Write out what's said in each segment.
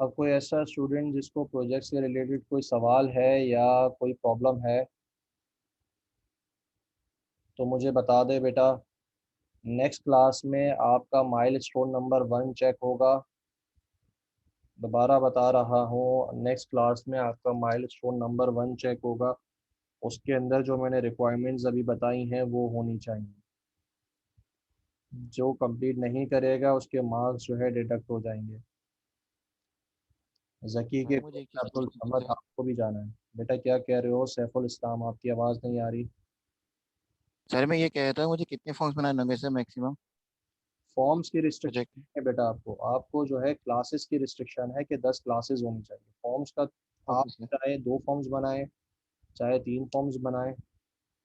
अब कोई ऐसा स्टूडेंट जिसको प्रोजेक्ट से रिलेटेड कोई सवाल है या कोई प्रॉब्लम है तो मुझे बता दे बेटा। नेक्स्ट क्लास में आपका माइलस्टोन नंबर 1 चेक होगा। दोबारा बता रहा हूँ, नेक्स्ट क्लास में आपका माइलस्टोन नंबर 1 चेक होगा। उसके अंदर जो मैंने रिक्वायरमेंट्स अभी बताई हैं वो होनी चाहिए। जो कंप्लीट नहीं करेगा उसके मार्क्स जो है डिडक्ट हो जाएंगे। जकी के सर मुझे एक चीज़ अब्दुल पूछनी थी समद सर। आपको भी जाना है। बेटा क्या कह रहे हो सैफुल इस्लाम, आपकी आवाज़ नहीं आ रही। सर मैं ये कह रहा था मुझे कितने फॉर्म्स बनाने होंगे सर मैक्सिमम फॉर्म्स की प्रोजेक्ट रिस्ट्रिक्शन है बेटा, आपको आपको जो है क्लासेस की रिस्ट्रिक्शन है कि 10 क्लासेस होनी चाहिए फॉर्म्स का। आप ओके सर। चाहे 2 फॉर्म्स बनाएं, चाहे 3 फॉर्म्स बनाएं,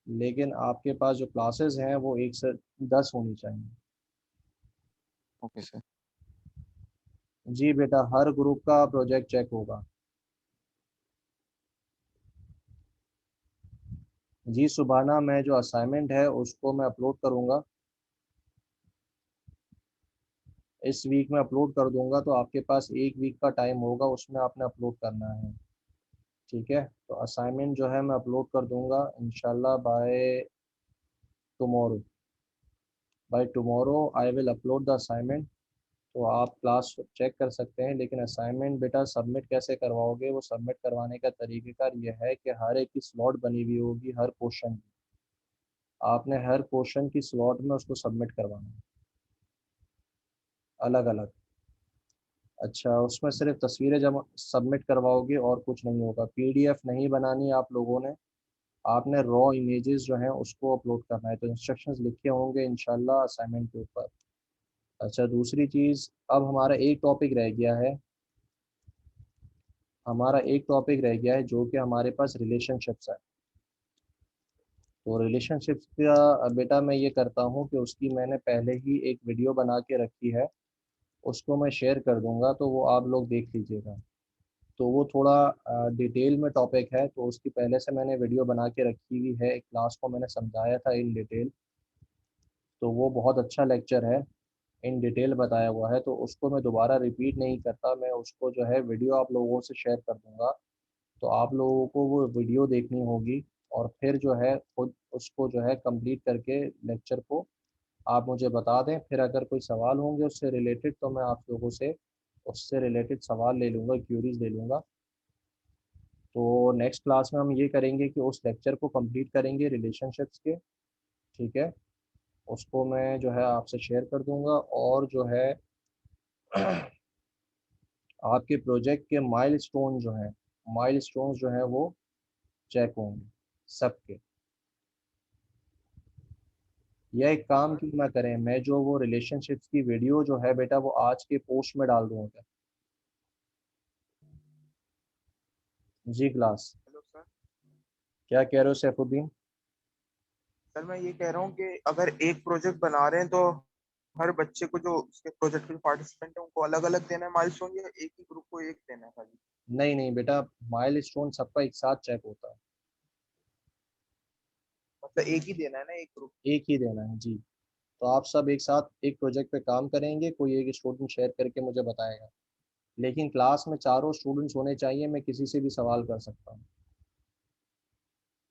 लेकिन आपके पास जो क्लासेस हैं वो 1 से 10 होनी चाहिए। Okay sir. जी बेटा, हर ग्रुप का प्रोजेक्ट चेक होगा। जी सुबाना, मैं जो असाइनमेंट है उसको मैं अपलोड करूँगा, इस वीक में अपलोड कर दूंगा। तो आपके पास 1 वीक का टाइम होगा, उसमें आपने अपलोड करना है। ठीक है, तो असाइनमेंट जो है मैं अपलोड कर दूंगा इंशाल्लाह tomorrow by tomorrow I will upload the assignment. तो आप क्लास चेक कर सकते हैं, लेकिन असाइनमेंट बेटा सबमिट कैसे करवाओगे, वो सबमिट करवाने का तरीक़ेकार ये है कि हर एक की स्लॉट बनी हुई होगी हर क्वेश्चन की। आपने हर क्वेश्चन की स्लॉट में उसको सबमिट करवाना है, अलग अलग। अच्छा, उसमें सिर्फ तस्वीरें जमा सबमिट करवाओगे और कुछ नहीं होगा। पीडीएफ नहीं बनानी आप लोगों ने, आपने रॉ इमेजेस जो हैं उसको अपलोड करना है। तो इंस्ट्रक्शंस लिखे होंगे इंशाल्लाह असाइनमेंट के ऊपर। अच्छा, दूसरी चीज़, अब हमारा एक टॉपिक रह गया है, हमारा एक टॉपिक रह गया है जो कि हमारे पास रिलेशनशिप्स है। तो रिलेशनशिप्स का बेटा मैं ये करता हूँ कि उसकी मैंने पहले ही एक वीडियो बना के रखी है, उसको मैं शेयर कर दूंगा, तो वो आप लोग देख लीजिएगा। तो वो थोड़ा डिटेल में टॉपिक है, तो उसकी पहले से मैंने वीडियो बना के रखी हुई है, एक क्लास को मैंने समझाया था इन डिटेल। तो वो बहुत अच्छा लेक्चर है, इन डिटेल बताया हुआ है, तो उसको मैं दोबारा रिपीट नहीं करता, मैं उसको जो है वीडियो आप लोगों से शेयर कर दूंगा। तो आप लोगों को वो वीडियो देखनी होगी, और फिर जो है खुद उसको जो है कंप्लीट करके लेक्चर को आप मुझे बता दें। फिर अगर कोई सवाल होंगे उससे रिलेटेड तो मैं आप लोगों से उससे रिलेटेड सवाल ले लूँगा, क्यूरीज ले लूँगा। तो नेक्स्ट क्लास में हम ये करेंगे कि उस लेक्चर को कंप्लीट करेंगे रिलेशनशिप्स के। ठीक है, उसको मैं जो है आपसे शेयर कर दूंगा, और जो है आपके प्रोजेक्ट के माइलस्टोन जो हैं, माइलस्टोन्स जो हैं वो चेक होंगे सबके। यह एक काम क्यों ना करें, मैं जो वो रिलेशनशिप्स की वीडियो जो है बेटा वो आज के पोस्ट में डाल दूंगा। जी क्लास, हेलो सर। क्या कह रहे हो सैफुद्दीन। सर मैं ये कह रहा हूँ कि अगर एक प्रोजेक्ट बना रहे हैं तो हर बच्चे को जो उसके प्रोजेक्ट के पार्टिसिपेंट है उनको अलग अलग देना है माइलस्टोन, या एक ही ग्रुप को एक देना है खाली? नहीं नहीं बेटा, माइलस्टोन सबका एक साथ चेक होता है। मतलब एक ही देना है ना, एक ग्रुप? एक ही देना है जी। तो आप सब एक साथ एक प्रोजेक्ट पे काम करेंगे, कोई एक स्टूडेंट शेयर करके मुझे बताएगा, लेकिन क्लास में चारों स्टूडेंट्स होने चाहिए, मैं किसी से भी सवाल कर सकता हूँ।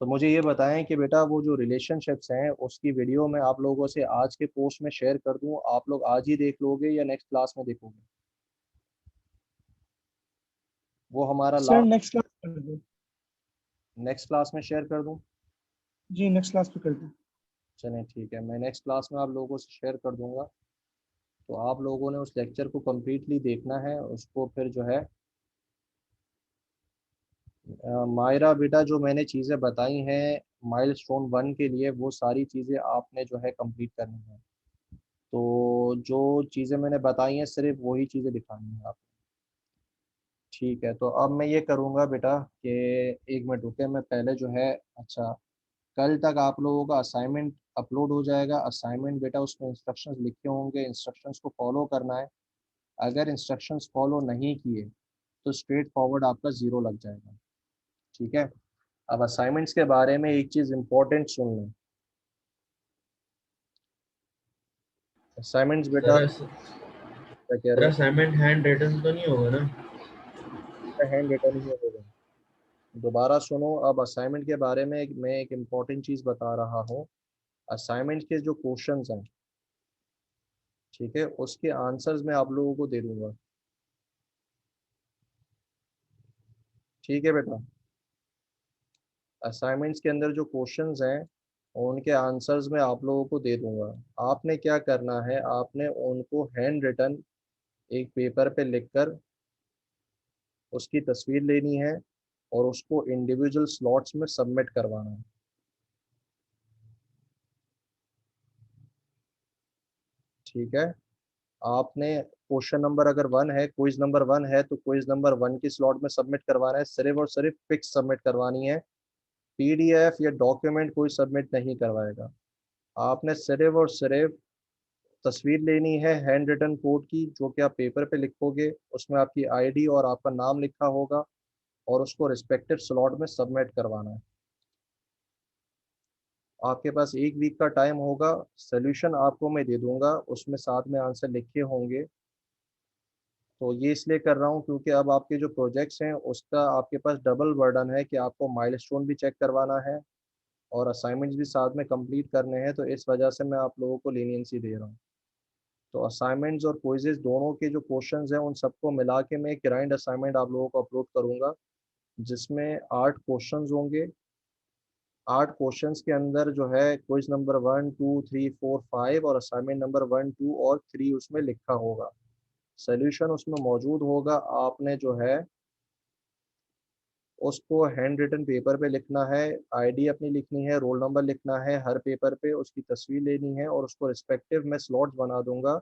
तो मुझे ये बताएं कि बेटा वो जो रिलेशनशिप्स हैं उसकी वीडियो मैं आप लोगों से आज के पोस्ट में शेयर कर दूं, आप लोग आज ही देख लोगे या नेक्स्ट क्लास में देखोगे। वो हमारा सर लास्ट, नेक्स्ट क्लास कर दो। नेक्स्ट क्लास में शेयर कर दूं। जी नेक्स्ट क्लास पे कर दो। चलें ठीक है, मैं नेक्स्ट क्लास में आप लोगों से शेयर कर दूंगा। तो आप लोगों ने उस लेक्चर को कम्प्लीटली देखना है, उसको फिर जो है मायरा बेटा जो मैंने चीज़ें बताई हैं माइलस्टोन 1 के लिए, वो सारी चीज़ें आपने जो है कंप्लीट करनी है। तो जो चीज़ें मैंने बताई हैं सिर्फ वही चीज़ें दिखानी है आप। ठीक है, तो अब मैं ये करूँगा बेटा कि 1 मिनट रुके, मैं पहले जो है, अच्छा, कल तक आप लोगों का असाइनमेंट अपलोड हो जाएगा। असाइनमेंट बेटा उसमें इंस्ट्रक्शंस लिखे होंगे, इंस्ट्रक्शंस को फॉलो करना है। अगर इंस्ट्रक्शंस फॉलो नहीं किए तो स्ट्रेट फॉरवर्ड आपका ज़ीरो लग जाएगा। ठीक है, अब असाइनमेंट्स के बारे में एक चीज़ इम्पोर्टेंट सुन लें। असाइनमेंट्स बेटा सर क्या कह सर रहे हो। असाइनमेंट हैंड रिटन तो नहीं होगा ना? हैंड रिटन ही होगा। दोबारा सुनो, अब असाइनमेंट के बारे में मैं एक इम्पॉर्टेंट चीज़ बता रहा हूँ। असाइनमेंट के जो क्वेश्चंस हैं, ठीक है, उसके आंसर्स मैं आप लोगों को दे दूंगा। ठीक है बेटा, असाइनमेंट्स के अंदर जो क्वेश्चंस हैं उनके आंसर्स मैं आप लोगों को दे दूंगा। आपने क्या करना है, आपने उनको हैंड रिटन एक पेपर पे लिखकर उसकी तस्वीर लेनी है और उसको इंडिविजुअल स्लॉट्स में सबमिट करवाना है। ठीक है, आपने क्वेश्चन नंबर अगर 1 है, क्विज नंबर 1 है, तो क्विज नंबर 1 की स्लॉट में सबमिट करवाना है, सिर्फ और सिर्फ पिक्स सबमिट करवानी है। पीडीएफ या डॉक्यूमेंट कोई सबमिट नहीं करवाएगा। आपने सिर्फ और सिर्फ तस्वीर लेनी है हैंड रिटन कोड की, जो कि आप पेपर पे लिखोगे, उसमें आपकी आईडी और आपका नाम लिखा होगा, और उसको रिस्पेक्टिव स्लॉट में सबमिट करवाना है। आपके पास 1 वीक का टाइम होगा। सोल्यूशन आपको मैं दे दूंगा, उसमें साथ में आंसर लिखे होंगे। तो ये इसलिए कर रहा हूँ क्योंकि अब आपके जो प्रोजेक्ट्स हैं उसका आपके पास डबल बर्डन है कि आपको माइलस्टोन भी चेक करवाना है और असाइनमेंट्स भी साथ में कंप्लीट करने हैं। तो इस वजह से मैं आप लोगों को लीनियंसी दे रहा हूँ। तो असाइनमेंट्स और क्विजेज दोनों के जो क्वेश्चंस हैं उन सबको मिला के मैं एक ग्राइंड असाइनमेंट आप लोगों को अपलोड करूँगा, जिसमें 8 क्वेश्चंस होंगे। 8 क्वेश्चंस के अंदर जो है क्विज नंबर 1, 2, 3, 4, 5 और असाइनमेंट नंबर 1, 2 और 3 उसमें लिखा होगा। सोल्यूशन उसमें मौजूद होगा। आपने जो है उसको हैंड रिटन पेपर पे लिखना है, आईडी अपनी लिखनी है, रोल नंबर लिखना है हर पेपर पे, उसकी तस्वीर लेनी है और उसको रिस्पेक्टिव मैं स्लॉट्स बना दूंगा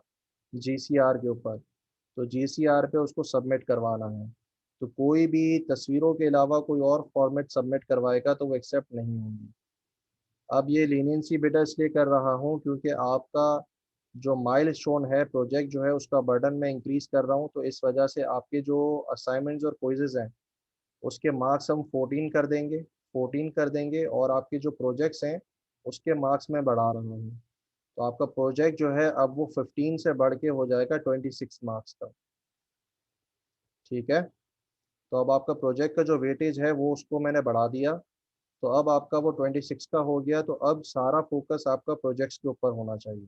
जीसीआर के ऊपर। तो जीसीआर पे उसको सबमिट करवाना है। तो कोई भी तस्वीरों के अलावा कोई और फॉर्मेट सबमिट करवाएगा तो वो एक्सेप्ट नहीं होंगी। अब ये लीनियंसी बेटा इसलिए कर रहा हूँ क्योंकि आपका जो माइलस्टोन है, प्रोजेक्ट जो है, उसका बर्डन मैं इंक्रीज कर रहा हूँ। तो इस वजह से आपके जो असाइनमेंट्स और क्विजेज हैं उसके मार्क्स हम 14 कर देंगे और आपके जो प्रोजेक्ट्स हैं उसके मार्क्स मैं बढ़ा रहा हूँ। तो आपका प्रोजेक्ट जो है अब वो 15 से बढ़ के हो जाएगा 26 मार्क्स का। ठीक है, तो अब आपका प्रोजेक्ट का जो वेटेज है वो उसको मैंने बढ़ा दिया। तो अब आपका वो 26 का हो गया। तो अब सारा फोकस आपका प्रोजेक्ट्स के ऊपर होना चाहिए।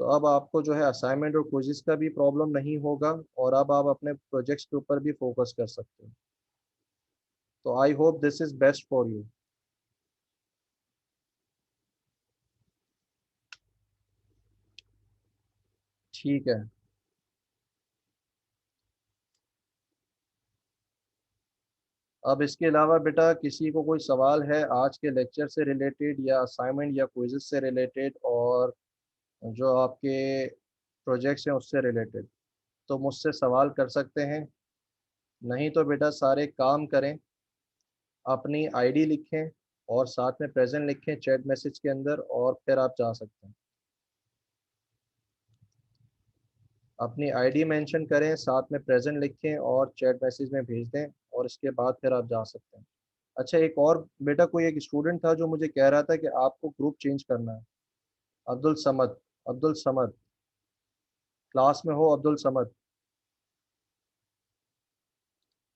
तो अब आपको जो है असाइनमेंट और क्विज़िस का भी प्रॉब्लम नहीं होगा और अब आप अपने प्रोजेक्ट्स के ऊपर भी फोकस कर सकते हो। तो I hope this is best for you. ठीक है, अब इसके अलावा बेटा किसी को कोई सवाल है आज के लेक्चर से रिलेटेड या असाइनमेंट या क्विज़िस से रिलेटेड और जो आपके प्रोजेक्ट्स हैं उससे रिलेटेड, तो मुझसे सवाल कर सकते हैं। नहीं तो बेटा सारे काम करें, अपनी आईडी लिखें और साथ में प्रेजेंट लिखें चैट मैसेज के अंदर, और फिर आप जा सकते हैं। अपनी आईडी मेंशन करें, साथ में प्रेजेंट लिखें और चैट मैसेज में भेज दें, और इसके बाद फिर आप जा सकते हैं। अच्छा, एक और बेटा कोई एक स्टूडेंट था जो मुझे कह रहा था कि आपको ग्रुप चेंज करना है। अब्दुल समद, अब्दुल समद, क्लास में हो अब्दुल समद?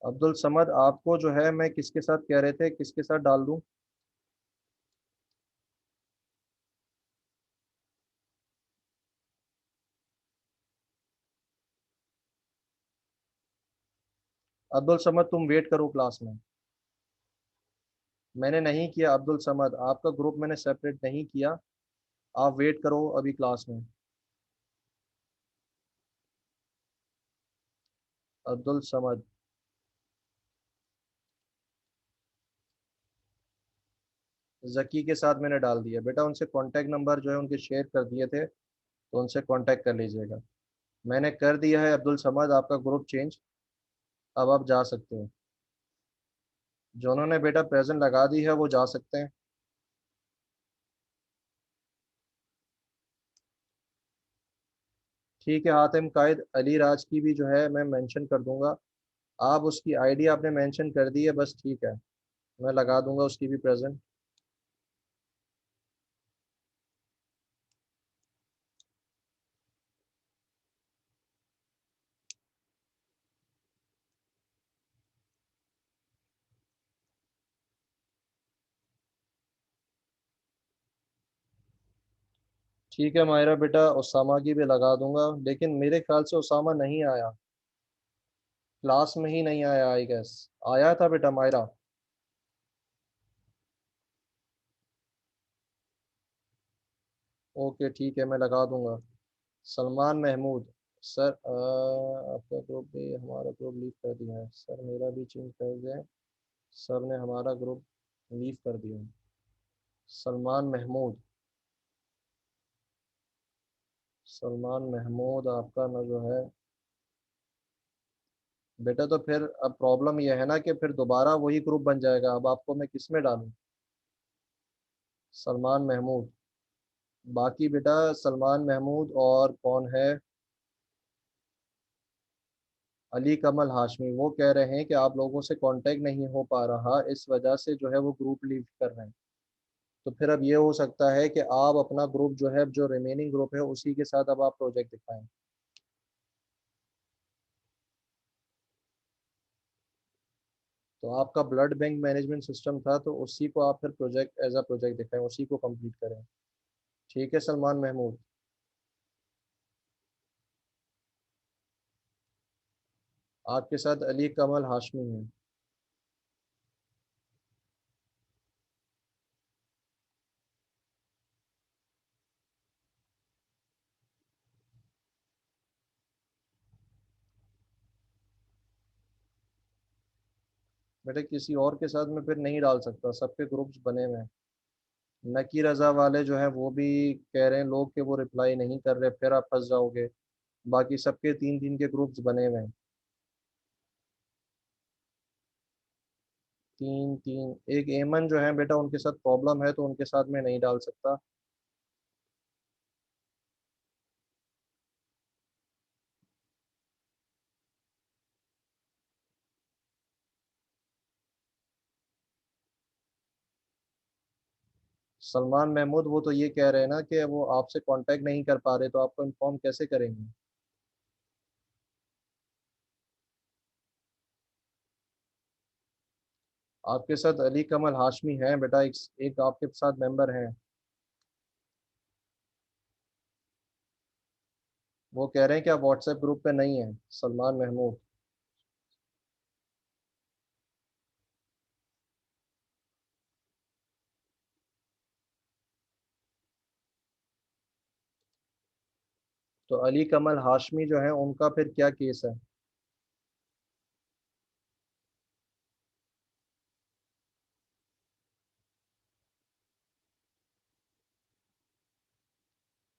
अब्दुल समद, आपको जो है मैं किसके साथ कह रहे थे, किसके साथ डाल दूं? अब्दुल समद तुम वेट करो क्लास में। मैंने नहीं किया अब्दुल समद, आपका ग्रुप मैंने सेपरेट नहीं किया। आप वेट करो अभी क्लास में। अब्दुल समद, जकी के साथ मैंने डाल दिया बेटा। उनसे कांटेक्ट नंबर जो है उनके शेयर कर दिए थे, तो उनसे कांटेक्ट कर लीजिएगा। मैंने कर दिया है अब्दुल समद आपका ग्रुप चेंज। अब आप जा सकते हो। जो उन्होंने बेटा प्रेजेंट लगा दी है वो जा सकते हैं। ठीक है, हातिम कायद अली राज की भी जो है मैं मेंशन कर दूंगा। आप उसकी आईडी आपने मेंशन कर दी है, बस ठीक है, मैं लगा दूंगा उसकी भी प्रेजेंट। ठीक है मायरा बेटा, उसामा की भी लगा दूंगा, लेकिन मेरे ख्याल से उसामा नहीं आया, क्लास में ही नहीं आया आई गेस। आया था बेटा मायरा? ओके ठीक है, मैं लगा दूंगा। सलमान महमूद। सर आपका ग्रुप भी हमारा ग्रुप लीव कर दिया है सर, मेरा भी चेंज कर दें। सर ने हमारा ग्रुप लीव कर दिया है। सलमान महमूद। सलमान महमूद आपका ना जो है बेटा, तो फिर अब प्रॉब्लम यह है ना कि फिर दोबारा वही ग्रुप बन जाएगा, अब आपको मैं किस में डालूं? सलमान महमूद। बाकी बेटा सलमान महमूद और कौन है? अली कमल हाशमी, वो कह रहे हैं कि आप लोगों से कांटेक्ट नहीं हो पा रहा, इस वजह से जो है वो ग्रुप लीव कर रहे हैं। तो फिर अब ये हो सकता है कि आप अपना ग्रुप जो है, जो रिमेनिंग ग्रुप है, उसी के साथ अब आप प्रोजेक्ट दिखाएं। तो आपका ब्लड बैंक मैनेजमेंट सिस्टम था, तो उसी को आप फिर प्रोजेक्ट एज अ प्रोजेक्ट दिखाएं, उसी को कंप्लीट करें। ठीक है सलमान महमूद। आपके साथ अली कमल हाशमी है। बेटा किसी और के साथ मैं फिर नहीं डाल सकता, सबके ग्रुप्स बने हुए हैं। नकी रजा वाले जो है वो भी कह रहे हैं लोग कि वो रिप्लाई नहीं कर रहे, फिर आप फंस जाओगे। बाकी सबके 3 3 के ग्रुप्स बने हुए हैं। 3 3। एक एमन जो है बेटा, उनके साथ प्रॉब्लम है, तो उनके साथ मैं नहीं डाल सकता। सलमान महमूद वो तो ये कह रहे हैं ना कि वो आपसे कांटेक्ट नहीं कर पा रहे, तो आपको इन्फॉर्म कैसे करेंगे? आपके साथ अली कमल हाशमी है बेटा, एक आपके साथ मेंबर हैं। वो कह रहे हैं कि आप व्हाट्सएप ग्रुप पे नहीं है, सलमान महमूद। तो अली कमल हाशमी जो है उनका फिर क्या केस है?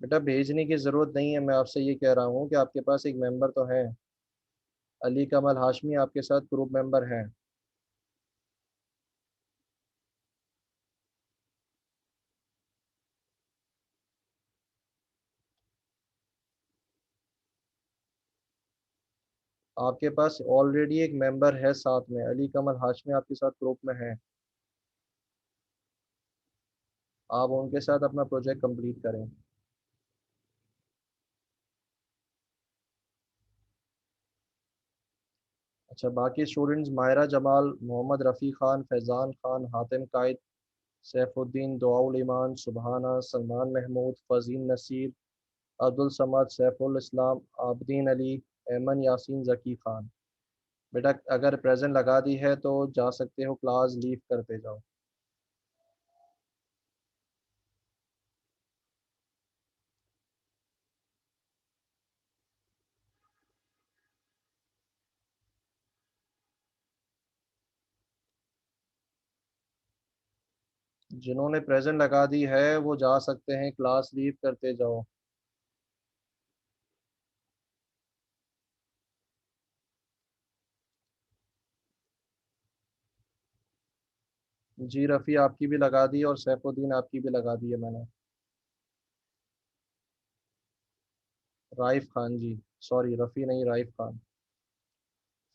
बेटा भेजने की ज़रूरत नहीं है, मैं आपसे ये कह रहा हूँ कि आपके पास एक मेंबर तो है। अली कमल हाशमी आपके साथ ग्रुप मेंबर हैं। आपके पास ऑलरेडी एक मेंबर है साथ में, अली कमल हाशमी आपके साथ ग्रुप में है। आप उनके साथ अपना प्रोजेक्ट कंप्लीट करें। अच्छा, बाकी स्टूडेंट्स मायरा जमाल, मोहम्मद रफ़ी ख़ान, फैज़ान ख़ान, हातिम कायद, सैफुद्दीन, दुआउल ईमान, सुबहाना, सलमान महमूद, फ़ज़ीन नसीर, अब्दुल समद, सैफुल इस्लाम, आबदीन अली, ऐमन यासीन, ज़की ख़ान। बेटा अगर प्रेजेंट लगा दी है तो जा सकते हो, क्लास लीव करते जाओ। जिन्होंने प्रेजेंट लगा दी है वो जा सकते हैं, क्लास लीव करते जाओ। जी रफ़ी आपकी भी लगा दी और सैफुद्दीन आपकी भी लगा दी है मैंने। राइफ खान जी, सॉरी रफ़ी नहीं, राइफ खान।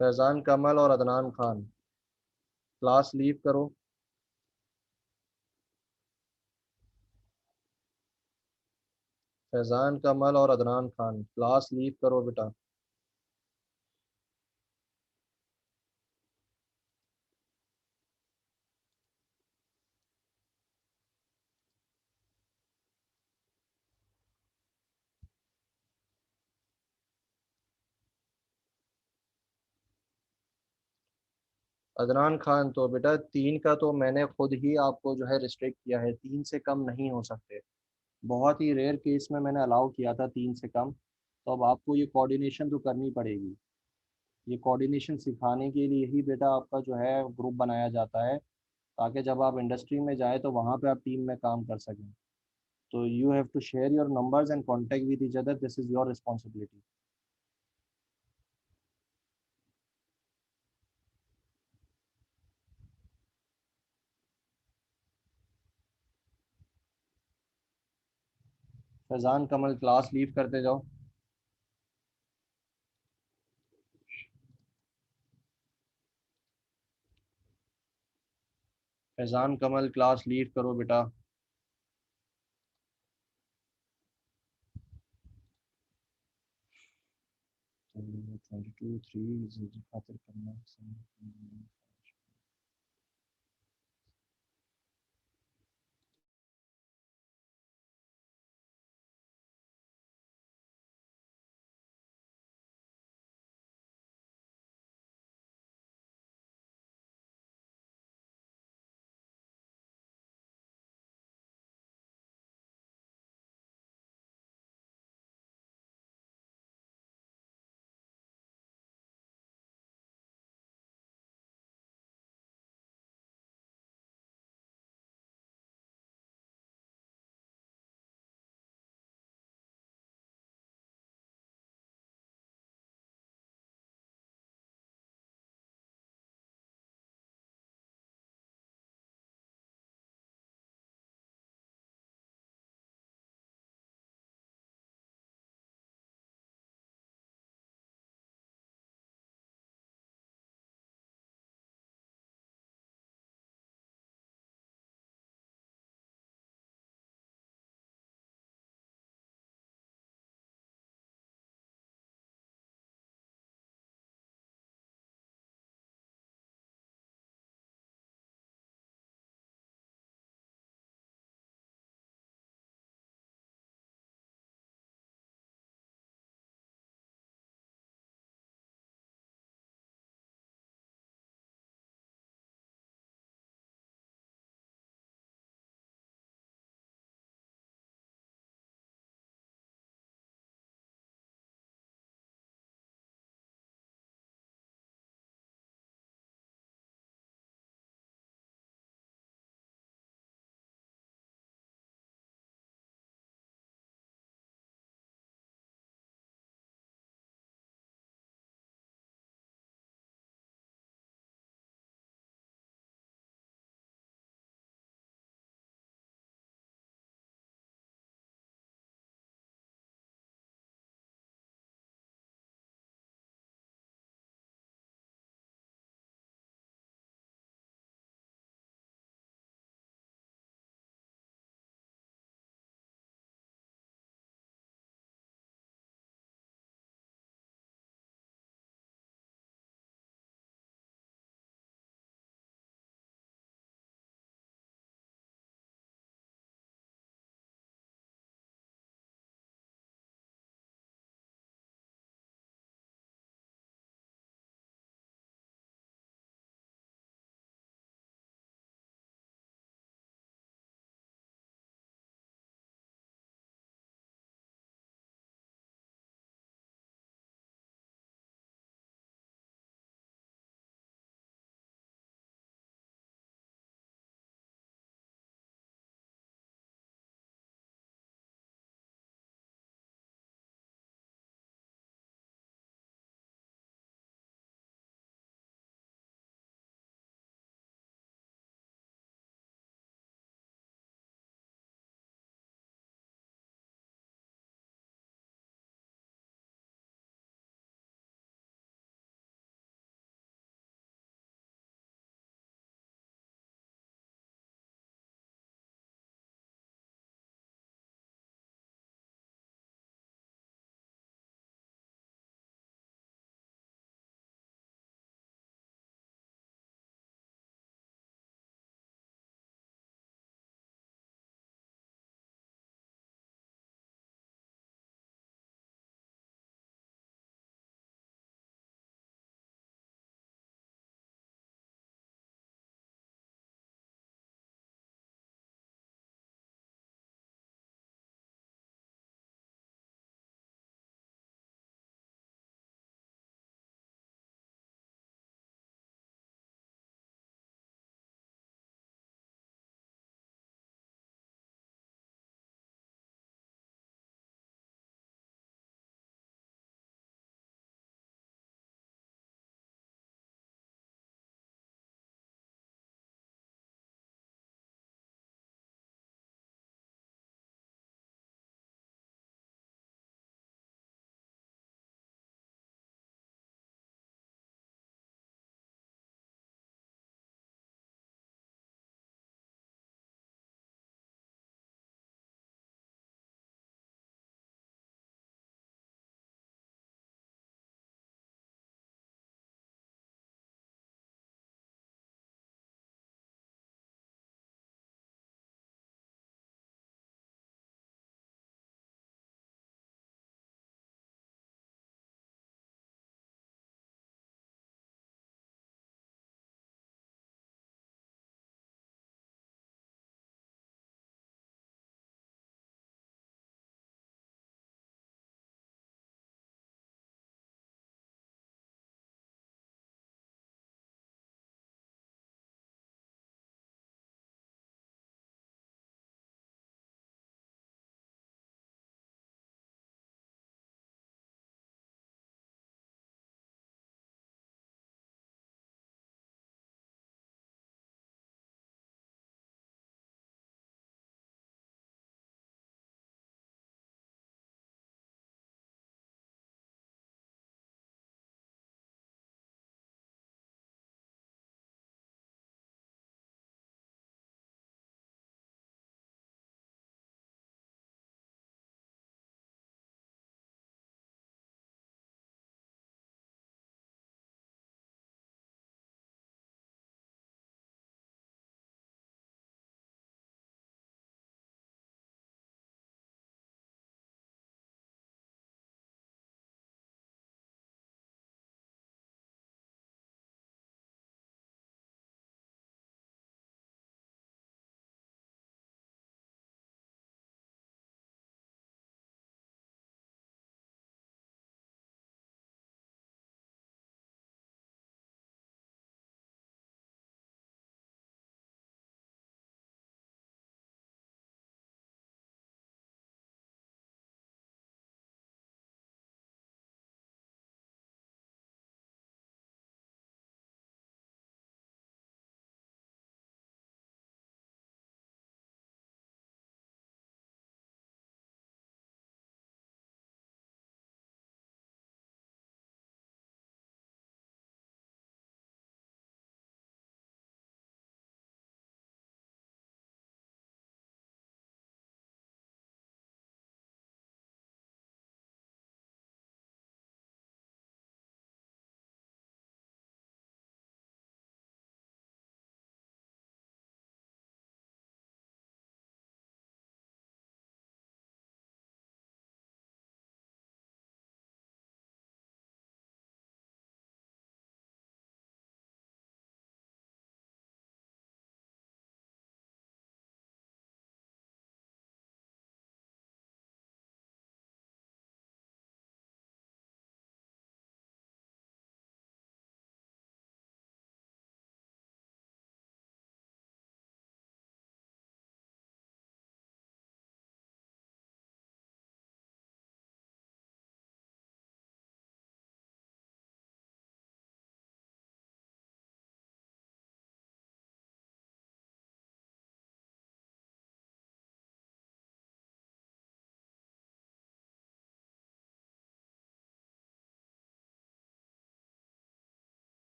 फैज़ान कमल और अदनान खान, क्लास लीव करो। फैज़ान कमल और अदनान खान, क्लास लीव करो बेटा। अदनान खान, तो बेटा 3 का तो मैंने खुद ही आपको जो है रिस्ट्रिक्ट किया है, 3 से कम नहीं हो सकते। बहुत ही रेयर केस में मैंने अलाउ किया था 3 से कम। तो अब आपको ये कोऑर्डिनेशन तो करनी पड़ेगी। ये कोऑर्डिनेशन सिखाने के लिए ही बेटा आपका जो है ग्रुप बनाया जाता है, ताकि जब आप इंडस्ट्री में जाए तो वहाँ पे आप टीम में काम कर सकें। तो you have to share your numbers and contact with each other, this is your responsibility. Faizan Kamal, class leave करते जाओ। फैज़ान कमल, क्लास लीव करो बेटा। 22 3 खातिर करना